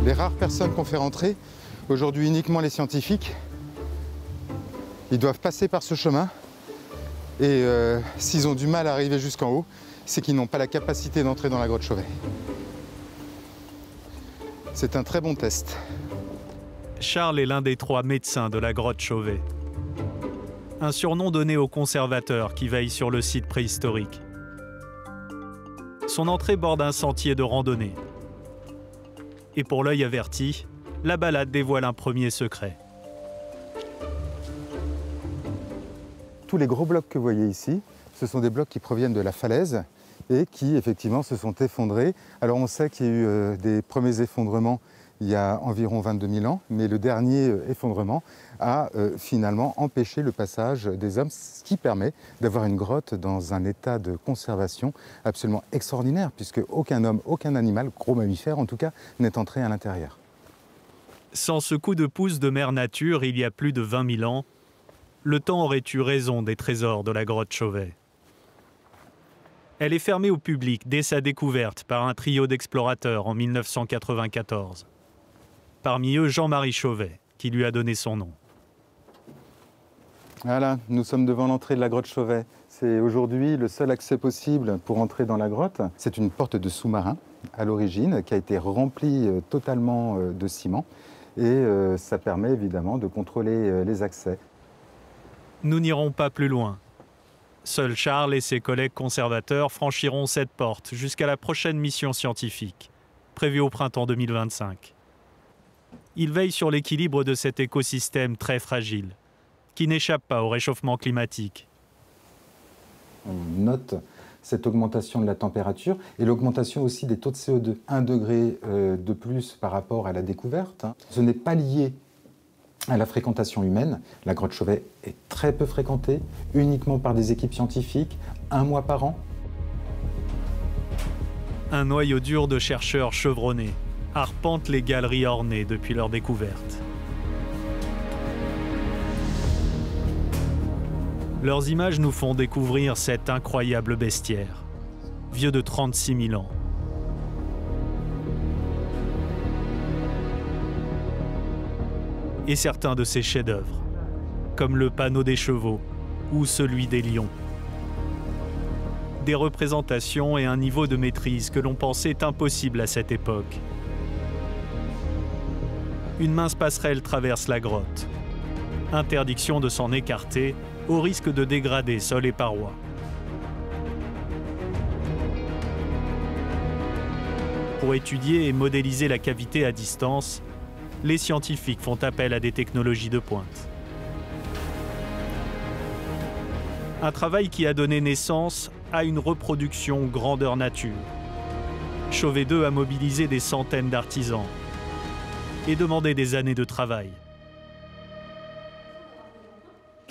Les rares personnes qu'on fait rentrer, aujourd'hui uniquement les scientifiques, ils doivent passer par ce chemin. Et s'ils ont du mal à arriver jusqu'en haut, c'est qu'ils n'ont pas la capacité d'entrer dans la grotte Chauvet. C'est un très bon test. Charles est l'un des 3 médecins de la grotte Chauvet. Un surnom donné aux conservateurs qui veillent sur le site préhistorique. Son entrée borde un sentier de randonnée. Et pour l'œil averti, la balade dévoile un premier secret. Tous les gros blocs que vous voyez ici, ce sont des blocs qui proviennent de la falaise et qui effectivement se sont effondrés. Alors on sait qu'il y a eu des premiers effondrements il y a environ 22 000 ans, mais le dernier effondrement a finalement empêché le passage des hommes, ce qui permet d'avoir une grotte dans un état de conservation absolument extraordinaire, puisque aucun homme, aucun animal, gros mammifère en tout cas, n'est entré à l'intérieur. Sans ce coup de pouce de mère nature il y a plus de 20 000 ans, le temps aurait eu raison des trésors de la grotte Chauvet. Elle est fermée au public dès sa découverte par un trio d'explorateurs en 1994. Parmi eux, Jean-Marie Chauvet, qui lui a donné son nom. Voilà, nous sommes devant l'entrée de la grotte Chauvet. C'est aujourd'hui le seul accès possible pour entrer dans la grotte. C'est une porte de sous-marin à l'origine qui a été remplie totalement de ciment. Et ça permet évidemment de contrôler les accès. Nous n'irons pas plus loin. Seuls Charles et ses collègues conservateurs franchiront cette porte jusqu'à la prochaine mission scientifique, prévue au printemps 2025. Ils veillent sur l'équilibre de cet écosystème très fragile, qui n'échappe pas au réchauffement climatique. On note cette augmentation de la température et l'augmentation aussi des taux de CO2. 1 degré de plus par rapport à la découverte. Ce n'est pas lié à la fréquentation humaine. La grotte Chauvet est très peu fréquentée, uniquement par des équipes scientifiques, 1 mois par an. Un noyau dur de chercheurs chevronnés arpente les galeries ornées depuis leur découverte. Leurs images nous font découvrir cet incroyable bestiaire, vieux de 36 000 ans. Et certains de ses chefs-d'œuvre, comme le panneau des chevaux ou celui des lions. Des représentations et un niveau de maîtrise que l'on pensait impossible à cette époque. Une mince passerelle traverse la grotte. Interdiction de s'en écarter au risque de dégrader sol et parois. Pour étudier et modéliser la cavité à distance, les scientifiques font appel à des technologies de pointe. Un travail qui a donné naissance à une reproduction grandeur nature. Chauvet 2 a mobilisé des centaines d'artisans et demandé des années de travail.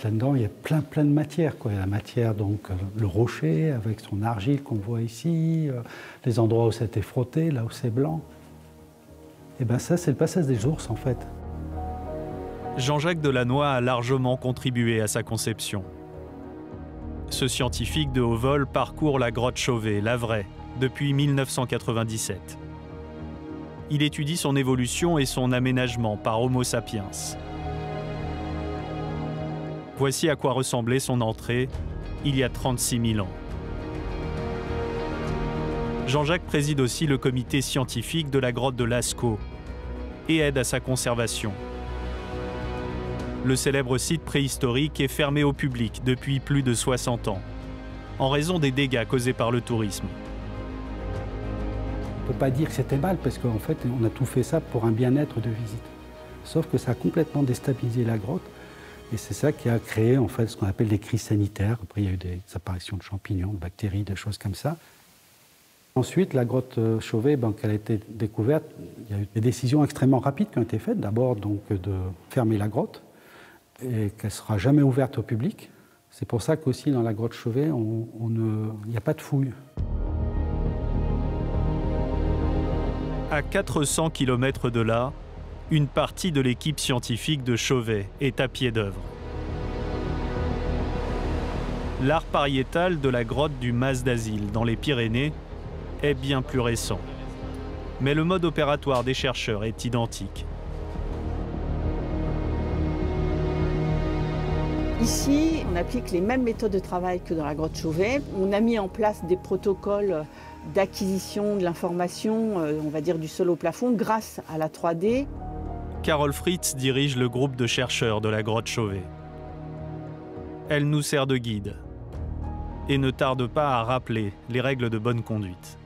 Là-dedans, il y a plein de matières, quoi. Il y a la matière, donc le rocher avec son argile qu'on voit ici, les endroits où c'était frotté, là où c'est blanc. Et bien ça, c'est le passage des ours, en fait. Jean-Jacques Delannoy a largement contribué à sa conception. Ce scientifique de haut vol parcourt la grotte Chauvet, la vraie, depuis 1997. Il étudie son évolution et son aménagement par Homo sapiens. Voici à quoi ressemblait son entrée il y a 36 000 ans. Jean-Jacques préside aussi le comité scientifique de la grotte de Lascaux et aide à sa conservation. Le célèbre site préhistorique est fermé au public depuis plus de 60 ans, en raison des dégâts causés par le tourisme. On ne peut pas dire que c'était mal, parce qu'en fait, on a tout fait ça pour un bien-être de visite. Sauf que ça a complètement déstabilisé la grotte. Et c'est ça qui a créé en fait ce qu'on appelle des crises sanitaires. Après, il y a eu des apparitions de champignons, de bactéries, de choses comme ça. Ensuite, la grotte Chauvet, quand elle a été découverte, il y a eu des décisions extrêmement rapides qui ont été faites. D'abord, donc, de fermer la grotte et qu'elle ne sera jamais ouverte au public. C'est pour ça qu'aussi dans la grotte Chauvet, il n'y a pas de fouilles. À 400 km de là, une partie de l'équipe scientifique de Chauvet est à pied d'œuvre. L'art pariétal de la grotte du Mas d'Asile, dans les Pyrénées, est bien plus récent. Mais le mode opératoire des chercheurs est identique. Ici, on applique les mêmes méthodes de travail que dans la grotte Chauvet. On a mis en place des protocoles d'acquisition de l'information, on va dire du sol au plafond, grâce à la 3D. Carole Fritz dirige le groupe de chercheurs de la grotte Chauvet. Elle nous sert de guide et ne tarde pas à rappeler les règles de bonne conduite.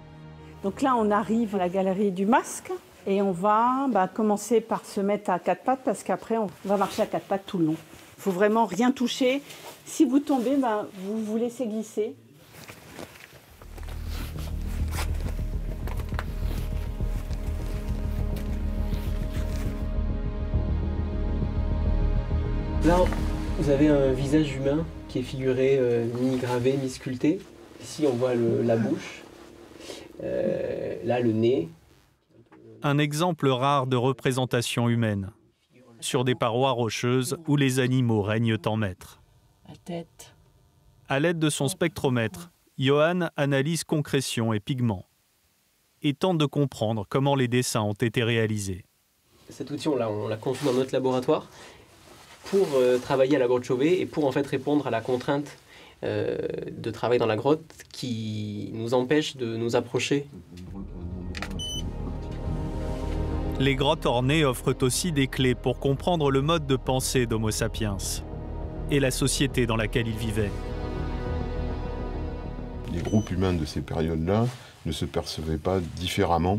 Donc là, on arrive à la galerie du masque et on va commencer par se mettre à quatre pattes parce qu'après, on va marcher à quatre pattes tout le long. Il ne faut vraiment rien toucher. Si vous tombez, vous vous laissez glisser. Là, vous avez un visage humain qui est figuré, mi-gravé, mi-sculpté. Ici, on voit la bouche. Là, le nez. Un exemple rare de représentation humaine, sur des parois rocheuses où les animaux règnent en maître. La tête. À l'aide de son spectromètre, Johan analyse concrétion et pigments et tente de comprendre comment les dessins ont été réalisés. Cet outil, on l'a conçu dans notre laboratoire pour travailler à la grotte Chauvet et pour en fait répondre à la contrainte de travail dans la grotte qui nous empêche de nous approcher. Les grottes ornées offrent aussi des clés pour comprendre le mode de pensée d'Homo sapiens et la société dans laquelle il vivait. Les groupes humains de ces périodes-là ne se percevaient pas différemment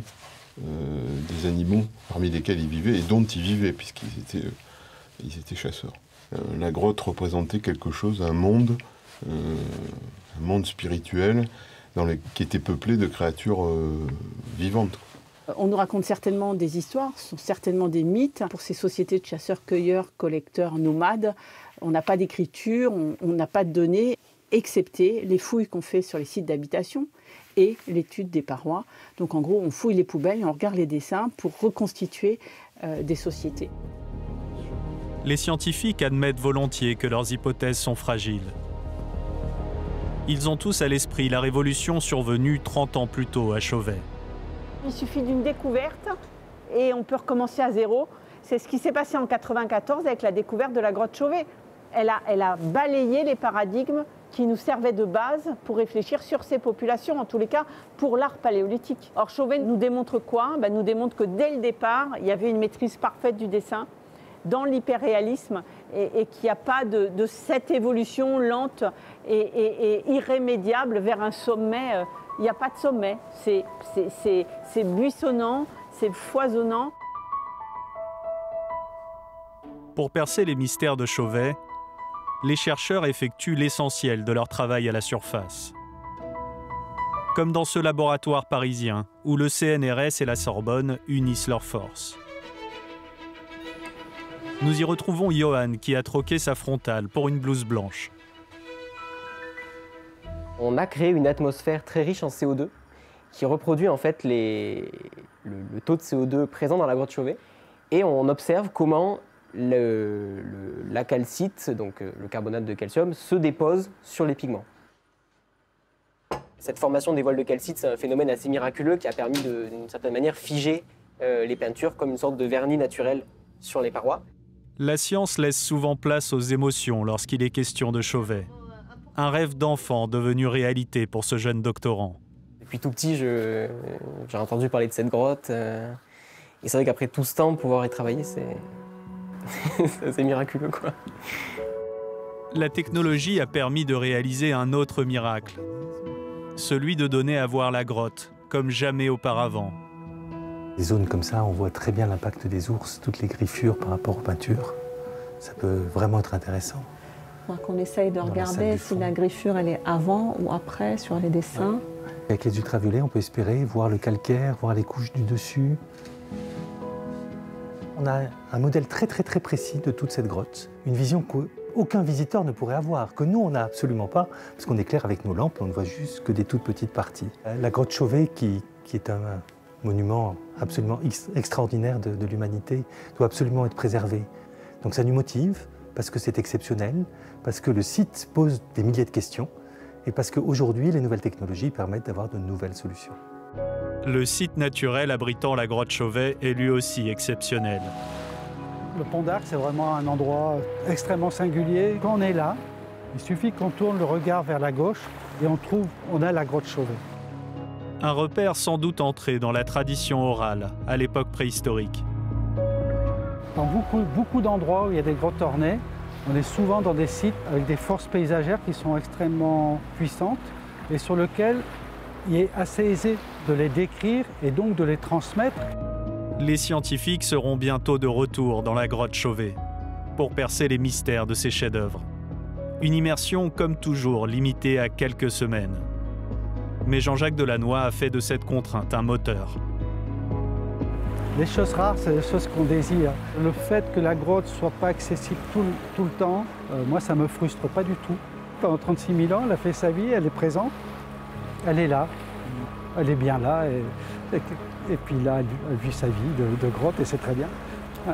des animaux parmi lesquels ils vivaient et dont ils vivaient, puisqu'ils étaient chasseurs. La grotte représentait quelque chose, un monde spirituel qui était peuplé de créatures vivantes. On nous raconte certainement des histoires, ce sont certainement des mythes. Pour ces sociétés de chasseurs-cueilleurs, collecteurs, nomades, on n'a pas d'écriture, on n'a pas de données, excepté les fouilles qu'on fait sur les sites d'habitation et l'étude des parois. Donc en gros, on fouille les poubelles et on regarde les dessins pour reconstituer des sociétés. Les scientifiques admettent volontiers que leurs hypothèses sont fragiles. Ils ont tous à l'esprit la révolution survenue 30 ans plus tôt à Chauvet. Il suffit d'une découverte et on peut recommencer à zéro. C'est ce qui s'est passé en 1994 avec la découverte de la grotte Chauvet. Elle a balayé les paradigmes qui nous servaient de base pour réfléchir sur ces populations, en tous les cas pour l'art paléolithique. Or Chauvet nous démontre quoi ? Nous démontre que dès le départ, il y avait une maîtrise parfaite du dessin dans l'hyperréalisme et qu'il n'y a pas de cette évolution lente et irrémédiable vers un sommet. Il n'y a pas de sommet, c'est buissonnant, c'est foisonnant. Pour percer les mystères de Chauvet, les chercheurs effectuent l'essentiel de leur travail à la surface. Comme dans ce laboratoire parisien où le CNRS et la Sorbonne unissent leurs forces. Nous y retrouvons Johan qui a troqué sa frontale pour une blouse blanche. On a créé une atmosphère très riche en CO2 qui reproduit en fait le taux de CO2 présent dans la grotte Chauvet. Et on observe comment la calcite, donc le carbonate de calcium, se dépose sur les pigments. Cette formation des voiles de calcite, c'est un phénomène assez miraculeux qui a permis d'une certaine manière figer les peintures comme une sorte de vernis naturel sur les parois. La science laisse souvent place aux émotions lorsqu'il est question de Chauvet. Un rêve d'enfant devenu réalité pour ce jeune doctorant. Depuis tout petit, j'ai entendu parler de cette grotte. Et c'est vrai qu'après tout ce temps, pouvoir y travailler, c'est assez miraculeux, quoi. La technologie a permis de réaliser un autre miracle. Celui de donner à voir la grotte, comme jamais auparavant. Des zones comme ça, on voit très bien l'impact des ours, toutes les griffures par rapport aux peintures. Ça peut vraiment être intéressant. Donc on essaye de regarder si la griffure elle est avant ou après sur les dessins. Avec les ultraviolets, on peut espérer voir le calcaire, voir les couches du dessus. On a un modèle très précis de toute cette grotte. Une vision qu'aucun visiteur ne pourrait avoir, que nous on n'a absolument pas, parce qu'on éclaire avec nos lampes, on ne voit juste que des toutes petites parties. La grotte Chauvet, qui est un monument absolument extraordinaire de l'humanité, doit absolument être préservée. Donc ça nous motive parce que c'est exceptionnel, parce que le site pose des milliers de questions et parce qu'aujourd'hui, les nouvelles technologies permettent d'avoir de nouvelles solutions. Le site naturel abritant la grotte Chauvet est lui aussi exceptionnel. Le Pont d'Arc, c'est vraiment un endroit extrêmement singulier. Quand on est là, il suffit qu'on tourne le regard vers la gauche et on a la grotte Chauvet. Un repère sans doute entré dans la tradition orale à l'époque préhistorique. Dans beaucoup d'endroits où il y a des grottes ornées, on est souvent dans des sites avec des forces paysagères qui sont extrêmement puissantes et sur lesquels il est assez aisé de les décrire et donc de les transmettre. Les scientifiques seront bientôt de retour dans la grotte Chauvet pour percer les mystères de ces chefs-d'œuvre. Une immersion, comme toujours, limitée à quelques semaines. Mais Jean-Jacques Delannoy a fait de cette contrainte un moteur. Les choses rares, c'est les choses qu'on désire. Le fait que la grotte ne soit pas accessible tout le temps, moi, ça ne me frustre pas du tout. Pendant 36 000 ans, elle a fait sa vie, elle est présente, elle est là, elle est bien là. Et puis là, elle vit sa vie de grotte et c'est très bien. Ouais.